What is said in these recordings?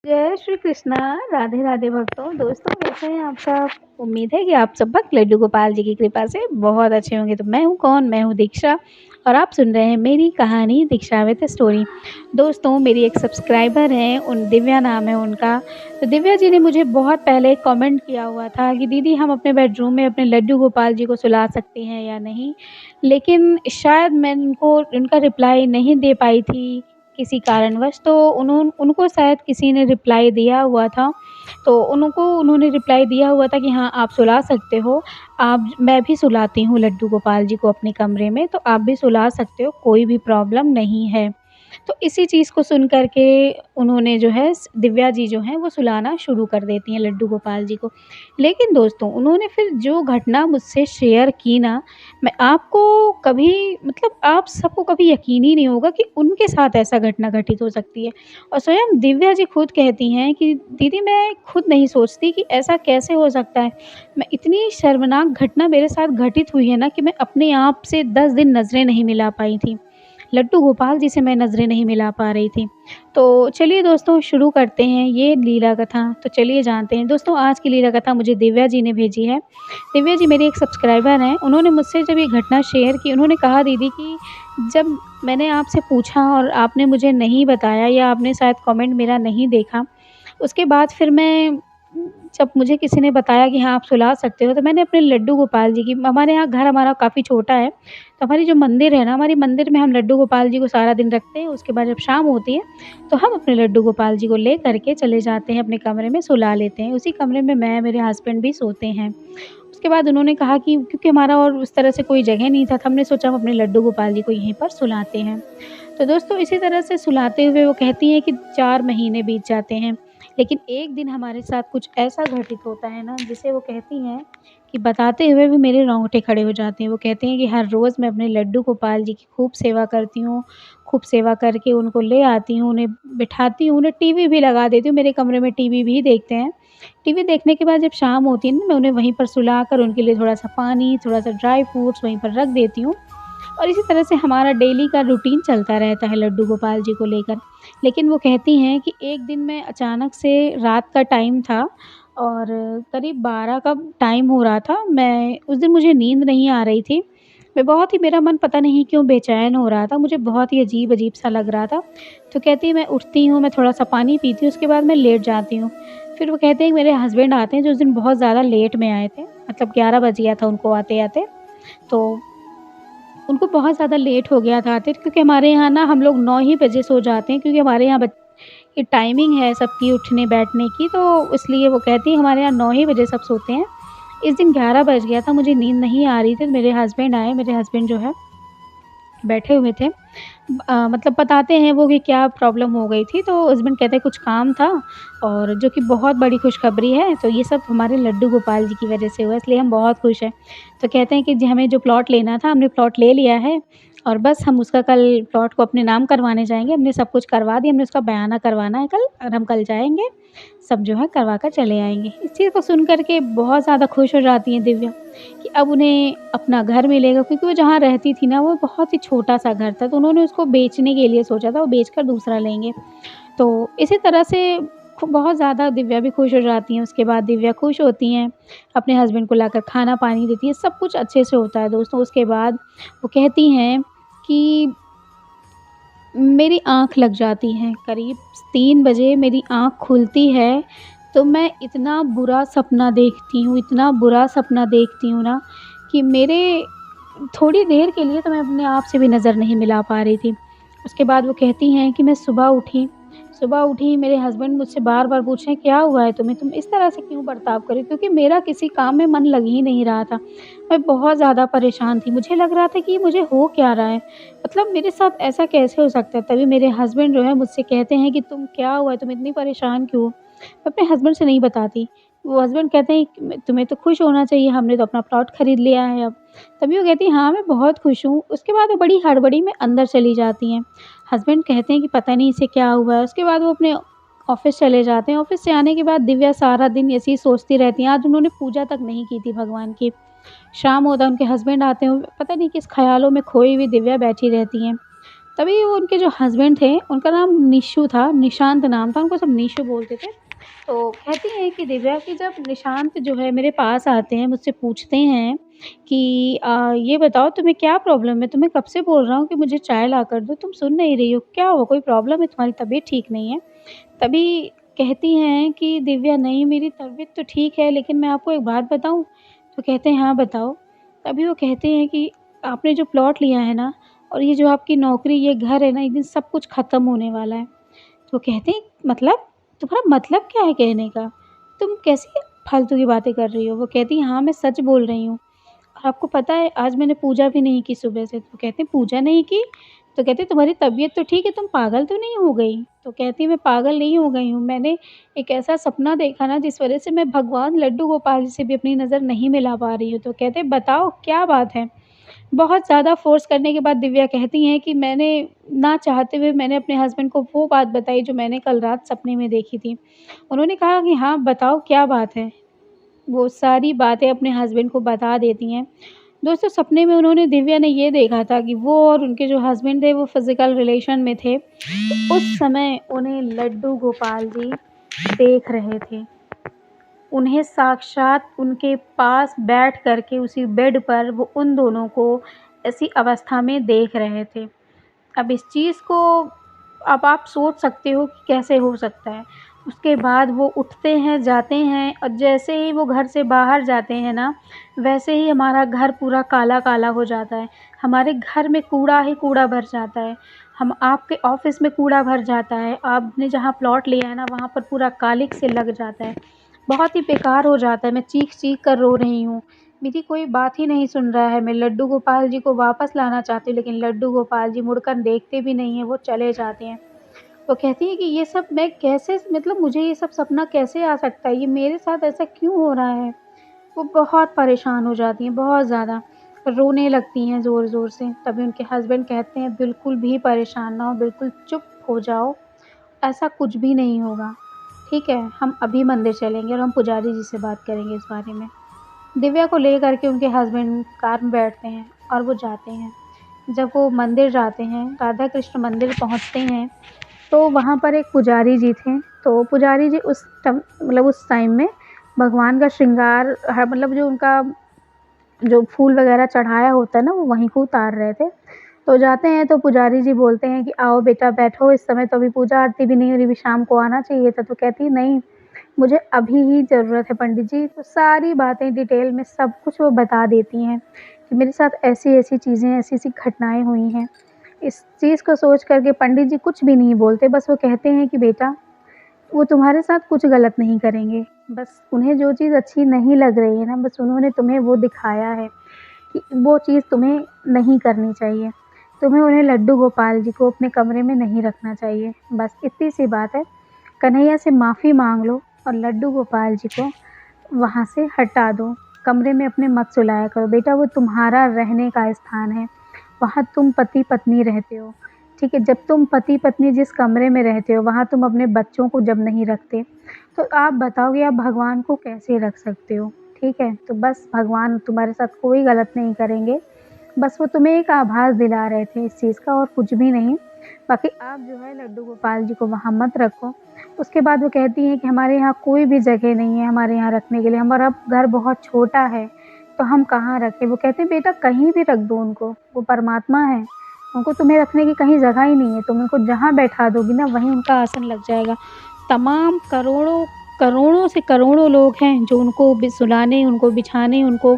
जय श्री कृष्णा। राधे राधे भक्तों। दोस्तों कैसे हैं आप सब? उम्मीद है कि आप सब भक्त लड्डू गोपाल जी की कृपा से बहुत अच्छे होंगे। तो मैं हूँ कौन? मैं हूँ दीक्षा और आप सुन रहे हैं मेरी कहानी दीक्षा विद स्टोरी। दोस्तों मेरी एक सब्सक्राइबर हैं, उन दिव्या नाम है उनका। तो दिव्या जी ने मुझे बहुत पहले कमेंट किया हुआ था कि दीदी हम अपने बेडरूम में अपने लड्डू गोपाल जी को सुला सकते हैं या नहीं। लेकिन शायद मैं उनको उनका रिप्लाई नहीं दे पाई थी किसी कारणवश। तो उनको शायद किसी ने रिप्लाई दिया हुआ था। तो उन्होंने रिप्लाई दिया हुआ था कि हाँ, आप सुला सकते हो। आप मैं भी सुलाती हूँ लड्डू गोपाल जी को अपने कमरे में, तो आप भी सुला सकते हो, कोई भी प्रॉब्लम नहीं है। तो इसी चीज़ को सुन कर के उन्होंने जो है दिव्या जी जो हैं वो सुलाना शुरू कर देती हैं लड्डू गोपाल जी को। लेकिन दोस्तों उन्होंने फिर जो घटना मुझसे शेयर की ना, मैं आपको कभी मतलब आप सबको कभी यकीन ही नहीं होगा कि उनके साथ ऐसा घटना घटित हो सकती है। और स्वयं दिव्या जी खुद कहती हैं कि दीदी मैं खुद नहीं सोचती कि ऐसा कैसे हो सकता है। मैं इतनी शर्मनाक घटना मेरे साथ घटित हुई है ना कि मैं अपने आप से 10 दिन नज़रें नहीं मिला पाई थी। लड्डू गोपाल जी से मैं नज़रें नहीं मिला पा रही थी। तो चलिए दोस्तों शुरू करते हैं ये लीला कथा। तो चलिए जानते हैं दोस्तों, आज की लीला कथा मुझे दिव्या जी ने भेजी है। दिव्या जी मेरी एक सब्सक्राइबर हैं। उन्होंने मुझसे जब ये घटना शेयर की, उन्होंने कहा दीदी कि जब मैंने आपसे पूछा और आपने मुझे नहीं बताया या आपने शायद कमेंट मेरा नहीं देखा, उसके बाद फिर मैं जब मुझे किसी ने बताया कि हाँ, आप सुला सकते हो, तो मैंने अपने लड्डू गोपाल जी की हमारे यहाँ घर हमारा काफ़ी छोटा है, तो हमारी जो मंदिर है ना, हमारी मंदिर में हम लड्डू गोपाल जी को सारा दिन रखते हैं। उसके बाद जब शाम होती है, तो हम अपने लड्डू गोपाल जी को ले कर के चले जाते हैं अपने कमरे में सुला लेते हैं। उसी कमरे में मैं, मेरे हस्बैंड भी सोते हैं। उसके बाद उन्होंने कहा कि क्योंकि हमारा और उस तरह से कोई जगह नहीं था, तो हमने सोचा हम अपने लड्डू गोपाल जी को यहीं पर सुलाते हैं। तो दोस्तों इसी तरह से सुलाते हुए वो कहती हैं कि 4 महीने बीत जाते हैं। लेकिन एक दिन हमारे साथ कुछ ऐसा घटित होता है ना, जिसे वो कहती हैं कि बताते हुए भी मेरे रोंगटे खड़े हो जाते हैं। वो कहती हैं कि हर रोज़ मैं अपने लड्डू गोपाल जी की खूब सेवा करती हूँ, खूब सेवा करके उनको ले आती हूँ, उन्हें बिठाती हूँ, उन्हें टीवी भी लगा देती हूँ। मेरे कमरे में टीवी भी देखते हैं। टीवी देखने के बाद जब शाम होती है ना, मैं उन्हें वहीं पर सुलाकर उनके लिए थोड़ा-सा पानी, थोड़ा-सा ड्राई फ्रूट्स वहीं पर रख देती हूँ। और इसी तरह से हमारा डेली का रूटीन चलता रहता है लड्डू गोपाल जी को लेकर। लेकिन वो कहती हैं कि एक दिन मैं अचानक से, रात का टाइम था और करीब 12 का टाइम हो रहा था। मैं उस दिन मुझे नींद नहीं आ रही थी। मैं बहुत ही मेरा मन पता नहीं क्यों बेचैन हो रहा था, मुझे बहुत ही अजीब-अजीब सा लग रहा था। तो कहती है मैं उठती हूँ, मैं थोड़ा-सा पानी पीती हूँ, उसके बाद मैं लेट जाती हूँ। फिर वो कहते हैं कि मेरे हस्बैंड आते हैं जो उस दिन बहुत ज़्यादा लेट में आए थे, मतलब 11 बज गया था उनको आते-आते। तो उनको बहुत ज़्यादा लेट हो गया था आते, क्योंकि हमारे यहाँ ना हम लोग 9 ही बजे सो जाते हैं, क्योंकि हमारे यहाँ की टाइमिंग है सबकी उठने बैठने की, तो इसलिए वो कहती हैं हमारे यहाँ 9 ही बजे सब सोते हैं। इस दिन 11 बज गया था, मुझे नींद नहीं आ रही थी, तो मेरे हस्बैंड आए, मेरे हस्बैंड जो है बैठे हुए थे। मतलब बताते हैं वो कि क्या प्रॉब्लम हो गई थी, तो हस्बैंड कहते हैं कुछ काम था और जो कि बहुत बड़ी खुशखबरी है, तो ये सब हमारे लड्डू गोपाल जी की वजह से हुआ, इसलिए हम बहुत खुश हैं। तो कहते हैं कि जी हमें जो प्लॉट लेना था, हमने प्लॉट ले लिया है और बस हम उसका कल प्लॉट को अपने नाम करवाने जाएँगे। हमने सब कुछ करवा दिया, हमने उसका बयाना करवाना है कल और हम कल जाएँगे, सब जो है करवा कर चले आएँगे। इस चीज़ को सुन कर के बहुत ज़्यादा खुश हो जाती हैं दिव्या कि अब उन्हें अपना घर मिलेगा, क्योंकि वो जहाँ रहती थी ना, वो बहुत ही छोटा-सा घर था, तो उन्होंने उसको बेचने के लिए सोचा था, वो बेचकर दूसरा लेंगे। तो इसी तरह से बहुत ज़्यादा दिव्या भी खुश हो जाती हैं। उसके बाद दिव्या खुश होती हैं, अपने हस्बैंड को लाकर खाना-पानी देती हैं, सब कुछ अच्छे से होता है दोस्तों। उसके बाद वो कहती हैं कि मेरी आँख लग जाती है, करीब 3 बजे मेरी आँख खुलती है, तो मैं इतना बुरा सपना देखती हूँ, इतना बुरा सपना देखती हूँ ना कि मेरे थोड़ी देर के लिए तो मैं अपने आप से भी नज़र नहीं मिला पा रही थी। उसके बाद वो कहती हैं कि मैं सुबह उठी मेरे हस्बैंड मुझसे बार-बार पूछ रहे हैं, "क्या हुआ है तुम्हें? तुम इस तरह से क्यों बर्ताव कर रही हो?" क्योंकि मेरा किसी काम में मन लग ही नहीं रहा था। मैं बहुत ज़्यादा परेशान थी, मुझे लग रहा था कि मुझे हो क्या रहा है? मतलब मेरे साथ ऐसा कैसे हो सकता है? तभी मेरे हस्बैंड जो है मुझसे कहते हैं कि, "तुम क्या हुआ है? तुम इतनी परेशान क्यों हो?" मैं अपने हस्बैंड से नहीं बताती। वो हस्बैंड कहते हैं कि तुम्हें तो खुश होना चाहिए, हमने तो अपना प्लॉट खरीद लिया है अब। तभी वो कहती हैं, "हाँ, मैं बहुत खुश हूँ।" उसके बाद वो बड़ी हड़बड़ी में अंदर चली जाती हैं। हस्बैंड कहते हैं कि पता नहीं इसे क्या हुआ है। उसके बाद वो अपने ऑफ़िस चले जाते हैं। ऑफ़िस से आने के बाद दिव्या सारा दिन ऐसे ही सोचती रहती हैं। आज उन्होंने पूजा तक नहीं की थी भगवान की। शाम होता है, उनके हस्बैंड आते हैं, पता नहीं किस ख़्यालों में खोई हुई दिव्या बैठी रहती हैं। तभी वो उनके जो हस्बैंड थे, उनका नाम निशु था, निशांत नाम था, उनको सब निशु बोलते थे। तो कहती हैं कि दिव्या कि जब निशांत जो है मेरे पास आते हैं, मुझसे पूछते हैं कि ये बताओ तुम्हें क्या प्रॉब्लम है? तुम्हें कब से बोल रहा हूँ कि मुझे चाय ला कर दो, तुम सुन नहीं रही हो, क्या हुआ कोई प्रॉब्लम है, तुम्हारी तबीयत ठीक नहीं है? तभी कहती हैं कि दिव्या नहीं मेरी तबीयत तो ठीक है, लेकिन मैं आपको एक बात बताऊँ? तो कहते हैं हाँ बताओ। तभी वो कहते हैं कि आपने जो प्लॉट लिया है ना और ये जो आपकी नौकरी, ये घर है ना, एक दिन सब कुछ ख़त्म होने वाला है। तो कहते हैं मतलब? तुम्हारा मतलब क्या है कहने का? तुम कैसी फालतू की बातें कर रही हो? वो कहती हैं हाँ, मैं सच बोल रही हूँ। और आपको पता है आज मैंने पूजा भी नहीं की सुबह से। तो कहते हैं पूजा नहीं की? तो कहते हैं तुम्हारी तबीयत तो ठीक है, तुम पागल तो नहीं हो गई? तो कहती है मैं पागल नहीं हो गई हूँ। मैंने एक ऐसा सपना देखा ना जिस वज़ह से मैं भगवान लड्डू गोपाल जी से भी अपनी नज़र नहीं मिला पा रही हूँ। तो कहते हैं बताओ क्या बात है? बहुत ज़्यादा फ़ोर्स करने के बाद दिव्या कहती हैं कि मैंने ना चाहते हुए मैंने अपने हस्बैंड को वो बात बताई जो मैंने कल रात सपने में देखी थी। उन्होंने कहा कि हाँ, बताओ क्या बात है? वो सारी बातें अपने हस्बैंड को बता देती हैं। दोस्तों सपने में उन्होंने दिव्या ने ये देखा था कि वो और उनके जो हस्बैंड थे वो फ़िज़िकल रिलेशन में थे। तो उस समय उन्हें लड्डू गोपाल जी देख रहे थे। उन्हें साक्षात उनके पास बैठ कर के उसी बेड पर वो उन दोनों को ऐसी अवस्था में देख रहे थे। अब इस चीज़ को अब आप सोच सकते हो कि कैसे हो सकता है। उसके बाद वो उठते हैं, जाते हैं और जैसे ही वो घर से बाहर जाते हैं ना, वैसे ही हमारा घर पूरा काला-काला हो जाता है। हमारे घर में कूड़ा ही कूड़ा भर जाता है। हम आपके ऑफ़िस में कूड़ा भर जाता है। आपने जहाँ प्लॉट लिया है ना, वहाँ पर पूरा कालिक से लग जाता है। बहुत ही बेकार हो जाता है। मैं चीख-चीख कर रो रही हूँ। मेरी कोई बात ही नहीं सुन रहा है। मैं लड्डू गोपाल जी को वापस लाना चाहती हूँ, लेकिन लड्डू गोपाल जी मुड़कर देखते भी नहीं हैं, वो चले जाते हैं। वो कहती है कि ये सब मैं कैसे मतलब मुझे ये सब सपना कैसे आ सकता है? ये मेरे साथ ऐसा क्यों हो रहा है? वो बहुत परेशान हो जाती हैं, बहुत ज़्यादा। रोने लगती हैं ज़ोर-ज़ोर से। तभी उनके हस्बैंड कहते हैं, "बिल्कुल भी परेशान ना हो, बिल्कुल चुप हो जाओ, ऐसा कुछ भी नहीं होगा, ठीक है? हम अभी मंदिर चलेंगे और हम पुजारी जी से बात करेंगे इस बारे में।" दिव्या को लेकर के उनके हस्बैंड कार में बैठते हैं और वो जाते हैं। जब वो मंदिर जाते हैं, राधा कृष्ण मंदिर पहुँचते हैं, तो वहाँ पर एक पुजारी जी थे। तो पुजारी जी उस टाइम में भगवान का श्रृंगार मतलब जो उनका जो फूल वगैरह चढ़ाया होता है ना, वो वहीं को उतार रहे थे। तो जाते हैं तो पुजारी जी बोलते हैं कि आओ बेटा बैठो, इस समय तो अभी पूजा आरती भी नहीं हो रही, अभी शाम को आना चाहिए था। तो कहती है नहीं, मुझे अभी ही ज़रूरत है पंडित जी। तो सारी बातें डिटेल में सब कुछ वो बता देती हैं कि मेरे साथ ऐसी-ऐसी चीज़ें, ऐसी-ऐसी घटनाएँ हुई हैं। इस चीज़ को सोच कर के पंडित जी कुछ भी नहीं बोलते, बस वो कहते हैं कि बेटा वो तुम्हारे साथ कुछ गलत नहीं करेंगे। बस उन्हें जो चीज़ अच्छी नहीं लग रही है ना, बस उन्होंने तुम्हें वो दिखाया है कि वो चीज़ तुम्हें नहीं करनी चाहिए। तुम्हें उन्हें लड्डू गोपाल जी को अपने कमरे में नहीं रखना चाहिए। बस इतनी सी बात है। कन्हैया से माफ़ी माँग लो और लड्डू गोपाल जी को वहाँ से हटा दो। कमरे में अपने मत सुलाया करो। बेटा वो तुम्हारा रहने का स्थान है। वहाँ तुम पति-पत्नी रहते हो, ठीक है? जब तुम पति-पत्नी जिस कमरे में रहते हो, वहाँ तुम अपने बच्चों को जब नहीं रखते, तो आप बताओ कि आप भगवान को कैसे रख सकते हो, ठीक है? तो बस भगवान तुम्हारे साथ कोई गलत नहीं करेंगे। बस वो तुम्हें एक आभास दिला रहे थे इस चीज़ का और कुछ भी नहीं। बाकी आप जो है लड्डू गोपाल जी को वहाँ मत रखो। उसके बाद वो कहती हैं कि हमारे यहाँ कोई भी जगह नहीं है हमारे यहाँ रखने के लिए, हमारा घर बहुत छोटा है, तो हम कहाँ रखें? वो कहते हैं बेटा कहीं भी रख दो उनको, वो परमात्मा हैं, उनको तुम्हें रखने की कहीं जगह ही नहीं है, तुम उनको जहाँ बैठा दोगी ना वहीं उनका आसन लग जाएगा। तमाम करोड़ों करोड़ों से करोड़ों लोग हैं जो उनको सुलाने, उनको बिछाने, उनको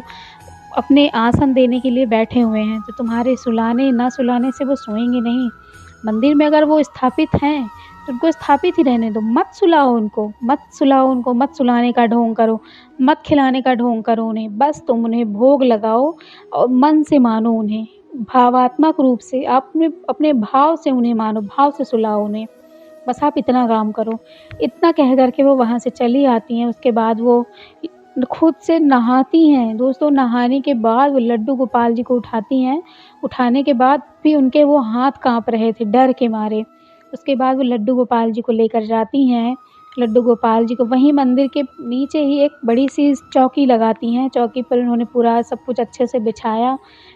अपने आसन देने के लिए बैठे हुए हैं, तो तुम्हारे सुलाने ना सुलाने से वो सोएँगे नहीं। मंदिर में अगर वो स्थापित हैं, तो उनको स्थापित ही रहने दो, मत सुलाओ उनको, मत सुलाओ उनको, मत सुलाने का ढोंग करो, मत खिलाने का ढोंग करो उन्हें, बस तुम उन्हें भोग लगाओ और मन से मानो उन्हें, भावात्मक रूप से आप अपने भाव से उन्हें मानो, भाव से सुलाओ उन्हें, बस आप इतना काम करो। इतना कह कर के वो वहाँ से चली आती हैं, उसके बाद वो खुद से नहाती हैं। दोस्तों नहाने के बाद वो लड्डू गोपाल जी को उठाती हैं, उठाने के बाद भी उनके वो हाथ काँप रहे थे डर के मारे। उसके बाद वो लड्डू गोपाल जी को लेकर जाती हैं लड्डू गोपाल जी को। वहीं मंदिर के नीचे ही एक बड़ी-सी चौकी लगाती हैं, चौकी पर उन्होंने पूरा सब कुछ अच्छे से बिछाया।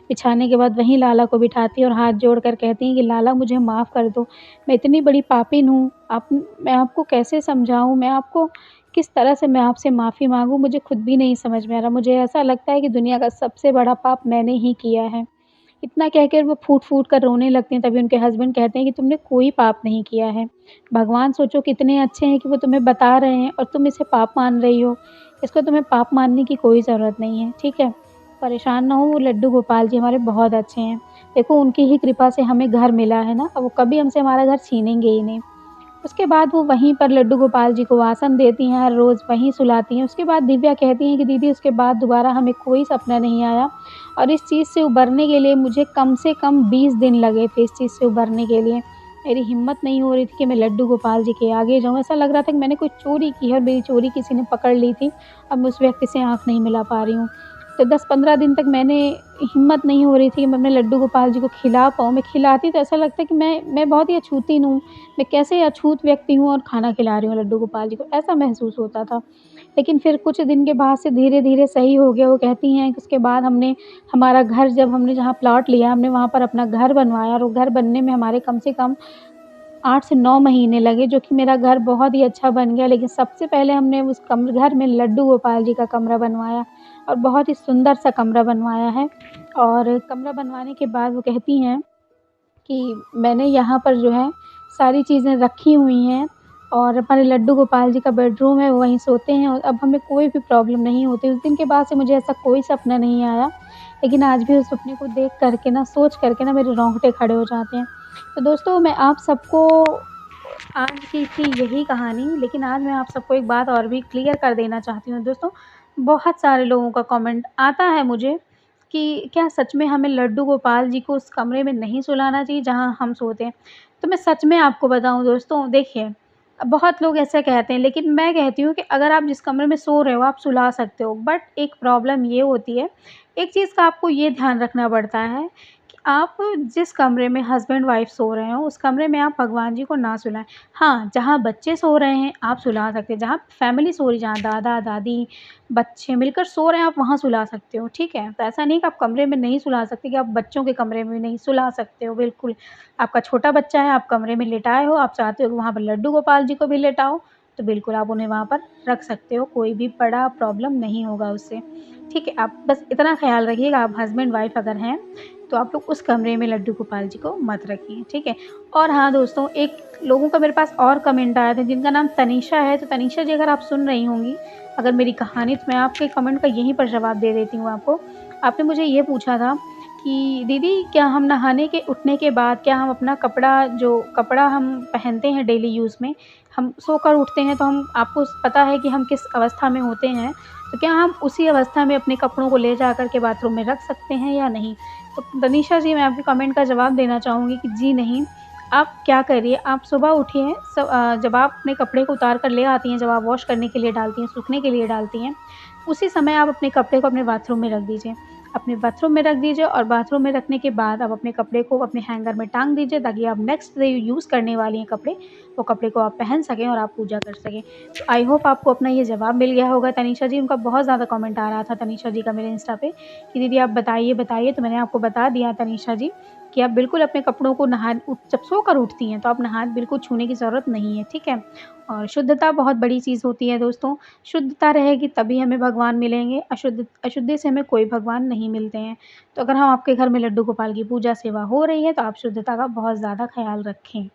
बिछाने के बाद वहीं लाला को बिठाती हैं और हाथ जोड़कर कहती हैं कि लाला मुझे माफ़ कर दो, मैं इतनी बड़ी पापिन हूँ, आप मैं आपको कैसे समझाऊँ, मैं आपको किस तरह से मैं आपसे माफ़ी माँगूँ, मुझे खुद भी नहीं समझ में आ रहा। मुझे ऐसा लगता है कि दुनिया का सबसे बड़ा पाप मैंने ही किया है। इतना कहकर वो फूट-फूट कर रोने लगती हैं, तभी उनके हस्बैंड कहते हैं कि तुमने कोई पाप नहीं किया है। भगवान सोचो कितने अच्छे हैं कि वो तुम्हें बता रहे हैं और तुम इसे पाप मान रही हो। इसको तुम्हें पाप मानने की कोई ज़रूरत नहीं है, ठीक है? परेशान ना हो, वो लड्डू गोपाल जी हमारे बहुत अच्छे हैं। देखो उनकी ही कृपा से हमें घर मिला है ना, अब वो कभी हमसे हमारा घर छीनेंगे ही नहीं। उसके बाद वो वहीं पर लड्डू गोपाल जी को आसन देती हैं, हर रोज़ वहीं सुलाती हैं। उसके बाद दिव्या कहती हैं कि दीदी उसके बाद दोबारा हमें कोई सपना नहीं आया और इस चीज़ से उभरने के लिए मुझे कम से कम 20 दिन लगे थे इस चीज़ से उभरने के लिए। मेरी हिम्मत नहीं हो रही थी कि मैं लड्डू गोपाल जी के आगे जाऊँ। ऐसा लग रहा था कि मैंने कोई चोरी की है और मेरी चोरी किसी ने पकड़ ली थी। अब मैं उस व्यक्ति से आँख नहीं मिला पा रही हूँ। तो 10-15 दिन तक मैंने हिम्मत नहीं हो रही थी कि मैं अपने लड्डू गोपाल जी को खिला पाऊँ। मैं खिलाती तो ऐसा लगता है कि मैं बहुत ही अछूती हूँ। मैं कैसे अछूत व्यक्ति हूँ और खाना खिला रही हूँ लड्डू गोपाल जी को, ऐसा महसूस होता था। लेकिन फिर कुछ दिन के बाद से धीरे-धीरे सही हो गया। वो कहती हैं कि उसके बाद हमने हमारा घर जब हमने जहाँ प्लॉट लिया, हमने वहाँ पर अपना घर बनवाया और वो घर बनने में हमारे कम से कम 8 से 9 महीने लगे, जो कि मेरा घर बहुत ही अच्छा बन गया। लेकिन सबसे पहले हमने उस घर में लड्डू गोपाल जी का कमरा बनवाया और बहुत ही सुंदर सा कमरा बनवाया है। और कमरा बनवाने के बाद वो कहती हैं कि मैंने यहाँ पर जो है सारी चीज़ें रखी हुई हैं और हमारे लड्डू गोपाल जी का बेडरूम है, वो वहीं सोते हैं और अब हमें कोई भी प्रॉब्लम नहीं होती। उस दिन के बाद से मुझे ऐसा कोई सपना नहीं आया, लेकिन आज भी उस सपने को देख कर के ना, सोच कर के ना मेरे रोंगटे खड़े हो जाते हैं। तो दोस्तों मैं आप सबको आज की थी यही कहानी, लेकिन आज मैं आप सबको एक बात और भी क्लियर कर देना चाहती हूँ दोस्तों। बहुत सारे लोगों का कमेंट आता है मुझे कि क्या सच में हमें लड्डू गोपाल जी को उस कमरे में नहीं सुलाना चाहिए जहाँ हम सोते हैं? तो मैं सच में आपको बताऊँ दोस्तों, देखिए बहुत लोग ऐसा कहते हैं, लेकिन मैं कहती हूँ कि अगर आप जिस कमरे में सो रहे हो आप सुला सकते हो, बट एक प्रॉब्लम ये होती है, एक चीज़ का आपको ये ध्यान रखना पड़ता है कि आप जिस कमरे में हस्बैंड वाइफ सो रहे हो, उस कमरे में आप भगवान जी को ना सुलाएँ। हाँ, जहाँ बच्चे सो रहे हैं आप सुला सकते हैं, जहाँ फैमिली सो रही है, जहाँ दादा-दादी, बच्चे मिलकर सो रहे हैं, आप वहाँ सुला सकते हो, ठीक है? तो ऐसा नहीं कि आप कमरे में नहीं सुला सकते, कि आप बच्चों के कमरे में नहीं सुला सकते हो, बिल्कुल। आपका छोटा बच्चा है, आप कमरे में लिटाए हो, आप चाहते हो कि वहाँ पर लड्डू गोपाल जी को भी लिटाओ, तो बिल्कुल आप उन्हें वहाँ पर रख सकते हो, कोई भी बड़ा प्रॉब्लम नहीं होगा उससे, ठीक है? आप बस इतना ख़्याल रखिएगा, आप हस्बैंड वाइफ अगर हैं, तो आप लोग उस कमरे में लड्डू गोपाल जी को मत रखिए, ठीक है? और हाँ दोस्तों, एक लोगों का मेरे पास और कमेंट आया था जिनका नाम तनीषा है, तो तनीषा जी अगर आप सुन रही होंगी, अगर मेरी कहानी, तो मैं आपके कमेंट का यहीं पर जवाब दे देती हूँ आपको। आपने मुझे ये पूछा था कि दीदी क्या हम नहाने के उठने के बाद क्या हम अपना कपड़ा, जो कपड़ा हम पहनते हैं डेली यूज़ में, हम सोकर उठते हैं तो हम, आपको पता है कि हम किस अवस्था में होते हैं, तो क्या हम उसी अवस्था में अपने कपड़ों को ले जा कर के बाथरूम में रख सकते हैं या नहीं? तो तनीषा जी मैं आपके कमेंट का जवाब देना चाहूँगी कि जी नहीं। आप क्या करिए, आप सुबह उठिए, जब आप अपने कपड़े को उतार कर ले आती हैं, जब आप वॉश करने के लिए डालती हैं, सूखने के लिए डालती हैं, उसी समय आप अपने कपड़े को अपने बाथरूम में रख दीजिए। अपने बाथरूम में रख दीजिए और बाथरूम में रखने के बाद आप अपने कपड़े को अपने हैंगर में टाँग दीजिए, ताकि आप नेक्स्ट डे यूज़ करने वाली हैं कपड़े, वो कपड़े को आप पहन सकें और आप पूजा कर सकें। तो आई होप आपको अपना ये जवाब मिल गया होगा तनीषा जी। उनका बहुत ज़्यादा कमेंट आ रहा था तनीषा जी का मेरे इंस्टा पे कि दीदी आप बताइए, बताइए, तो मैंने आपको बता दिया तनीषा जी कि आप बिल्कुल अपने कपड़ों को जब सोकर उठती हैं तो आप नहा बिल्कुल छूने की ज़रूरत नहीं है, ठीक है? और शुद्धता बहुत बड़ी चीज़ होती है दोस्तों, शुद्धता रहेगी तभी हमें भगवान मिलेंगे, अशुद्धि से हमें कोई भगवान नहीं मिलते हैं। तो अगर हम आपके घर में लड्डू गोपाल की पूजा सेवा हो रही है तो आप शुद्धता का बहुत ज़्यादा ख़्याल रखें।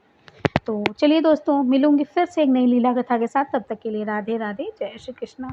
तो चलिए दोस्तों, मिलूँगी फिर से एक नई लीला कथा के साथ, तब तक के लिए राधे राधे, जय श्री कृष्ण।